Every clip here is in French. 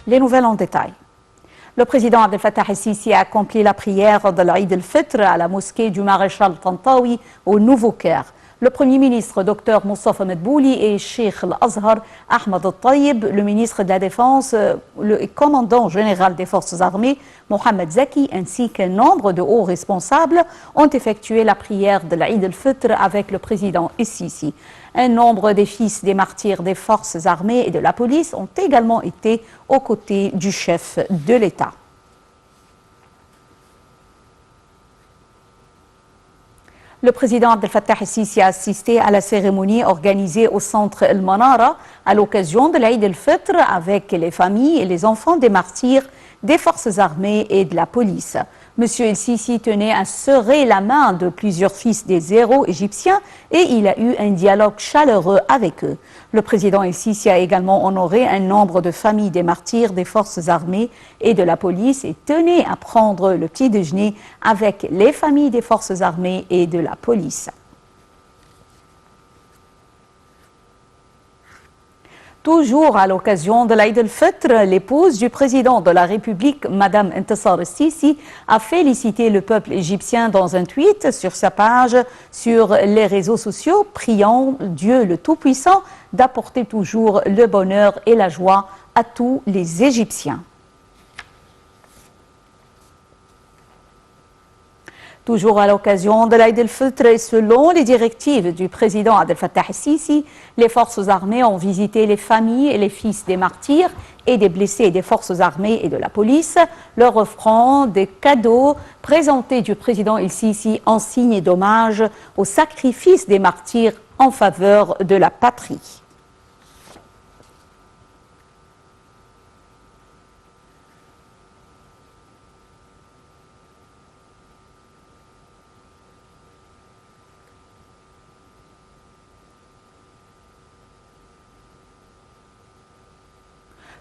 Les nouvelles en détail. Le président Abdel Fattah el-Sisi a accompli la prière de l'Aïd el-Fitr à la mosquée du maréchal Tantawi au Nouveau-Caire. Le Premier ministre, Dr Moustapha Medbouli, et Cheikh Al-Azhar Ahmed Al-Taïb, le ministre de la Défense, le commandant général des forces armées, Mohamed Zaki, ainsi qu'un nombre de hauts responsables ont effectué la prière de l'Aïd el-Fitr avec le président el-Sisi. Un nombre des fils des martyrs des forces armées et de la police ont également été aux côtés du chef de l'État. Le président Abdel Fattah el-Sisi a assisté à la cérémonie organisée au centre El Manara à l'occasion de l'Aïd el-Fitr avec les familles et les enfants des martyrs des forces armées et de la police. Monsieur el-Sisi tenait à serrer la main de plusieurs fils des héros égyptiens et il a eu un dialogue chaleureux avec eux. Le président el-Sisi a également honoré un nombre de familles des martyrs des forces armées et de la police et tenait à prendre le petit déjeuner avec les familles des forces armées et de la police. Toujours à l'occasion de l'Aïd el-Fitr, l'épouse du président de la République, Mme Intisar el-Sisi, a félicité le peuple égyptien dans un tweet sur sa page sur les réseaux sociaux, priant Dieu le Tout-Puissant d'apporter toujours le bonheur et la joie à tous les Égyptiens. Toujours à l'occasion de l'Aïd el-Fitr et selon les directives du président Abdel Fattah el-Sisi, les forces armées ont visité les familles et les fils des martyrs et des blessés des forces armées et de la police, leur offrant des cadeaux présentés du président el-Sisi en signe d'hommage au sacrifice des martyrs en faveur de la patrie.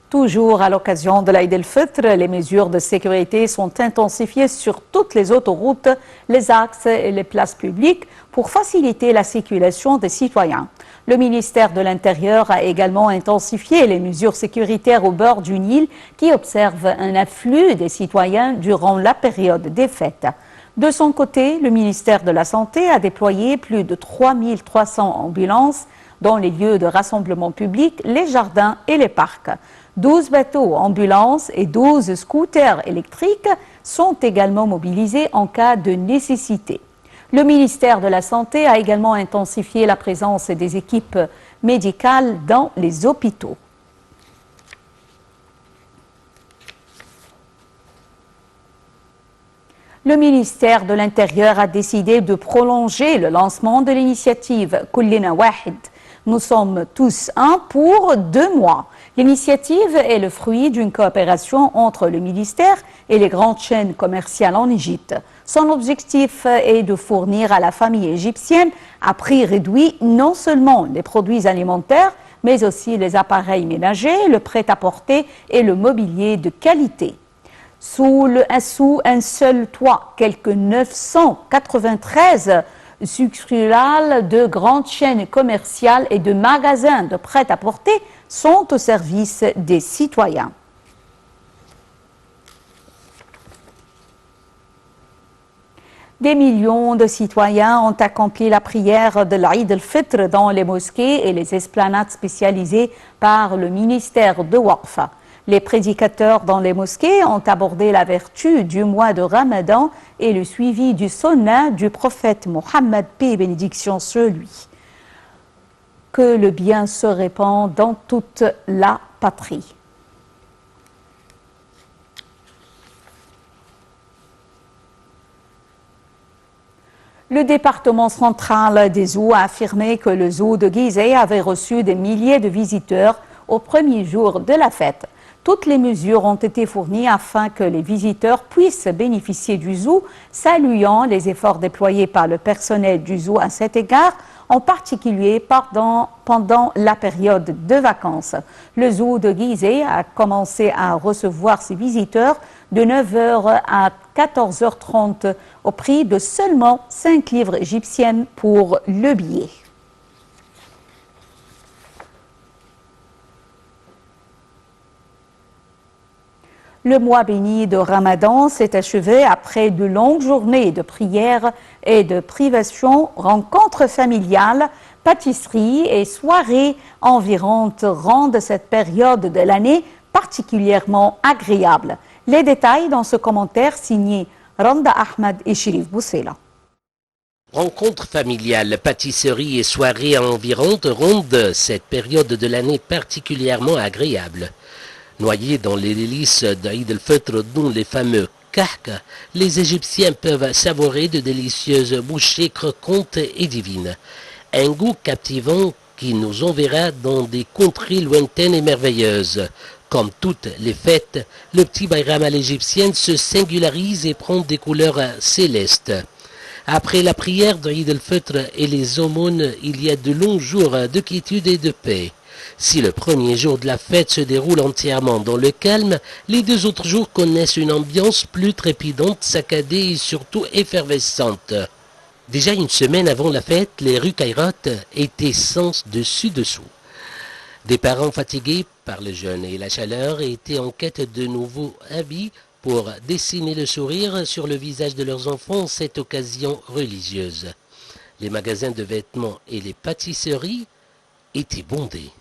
Toujours à l'occasion de l'Aïd el-Fitr, les mesures de sécurité sont intensifiées sur toutes les autoroutes, les axes et les places publiques pour faciliter la circulation des citoyens. Le ministère de l'Intérieur a également intensifié les mesures sécuritaires au bord du Nil qui observent un afflux des citoyens durant la période des fêtes. De son côté, le ministère de la Santé a déployé plus de 3300 ambulances dans les lieux de rassemblement public, les jardins et les parcs. 12 bateaux ambulances et 12 scooters électriques sont également mobilisés en cas de nécessité. Le ministère de la Santé a également intensifié la présence des équipes médicales dans les hôpitaux. Le ministère de l'Intérieur a décidé de prolonger le lancement de l'initiative Kullina Wahid. Nous sommes tous un pour 2 mois. L'initiative est le fruit d'une coopération entre le ministère et les grandes chaînes commerciales en Égypte. Son objectif est de fournir à la famille égyptienne à prix réduit non seulement les produits alimentaires, mais aussi les appareils ménagers, le prêt-à-porter et le mobilier de qualité. Sous un seul toit, quelques 993 succursales de grandes chaînes commerciales et de magasins de prêt-à-porter sont au service des citoyens. Des millions de citoyens ont accompli la prière de l'Aïd el-Fitr dans les mosquées et les esplanades spécialisées par le ministère de Waqf. Les prédicateurs dans les mosquées ont abordé la vertu du mois de Ramadan et le suivi du sunnah du prophète Mohammed, paix et bénédiction sur lui. Que le bien se répand dans toute la patrie. Le département central des zoos a affirmé que le zoo de Gizeh avait reçu des milliers de visiteurs au premier jour de la fête. Toutes les mesures ont été fournies afin que les visiteurs puissent bénéficier du zoo, saluant les efforts déployés par le personnel du zoo à cet égard, en particulier pendant la période de vacances. Le zoo de Gizeh a commencé à recevoir ses visiteurs de 9h à 14h30 au prix de seulement 5 livres égyptiennes pour le billet. Le mois béni de Ramadan s'est achevé après de longues journées de prières et de privations, rencontres familiales, pâtisseries et soirées environnantes rendent cette période de l'année particulièrement agréable. Les détails dans ce commentaire signé Randa Ahmed et Chérif Boussela. Rencontres familiales, pâtisseries et soirées environnantes rendent cette période de l'année particulièrement agréable. Noyés dans les délices d'Aïd el-Fitr, dont les fameux kahk, les Égyptiens peuvent savourer de délicieuses bouchées croquantes et divines. Un goût captivant qui nous enverra dans des contrées lointaines et merveilleuses. Comme toutes les fêtes, le petit Bayram à l'égyptienne se singularise et prend des couleurs célestes. Après la prière d'Aïd el-Fitr et les aumônes, il y a de longs jours de quiétude et de paix. Si le premier jour de la fête se déroule entièrement dans le calme, les 2 autres jours connaissent une ambiance plus trépidante, saccadée et surtout effervescente. Déjà une semaine avant la fête, les rues Kairat étaient sens dessus-dessous. Des parents fatigués par le jeûne et la chaleur étaient en quête de nouveaux habits pour dessiner le sourire sur le visage de leurs enfants en cette occasion religieuse. Les magasins de vêtements et les pâtisseries étaient bondés.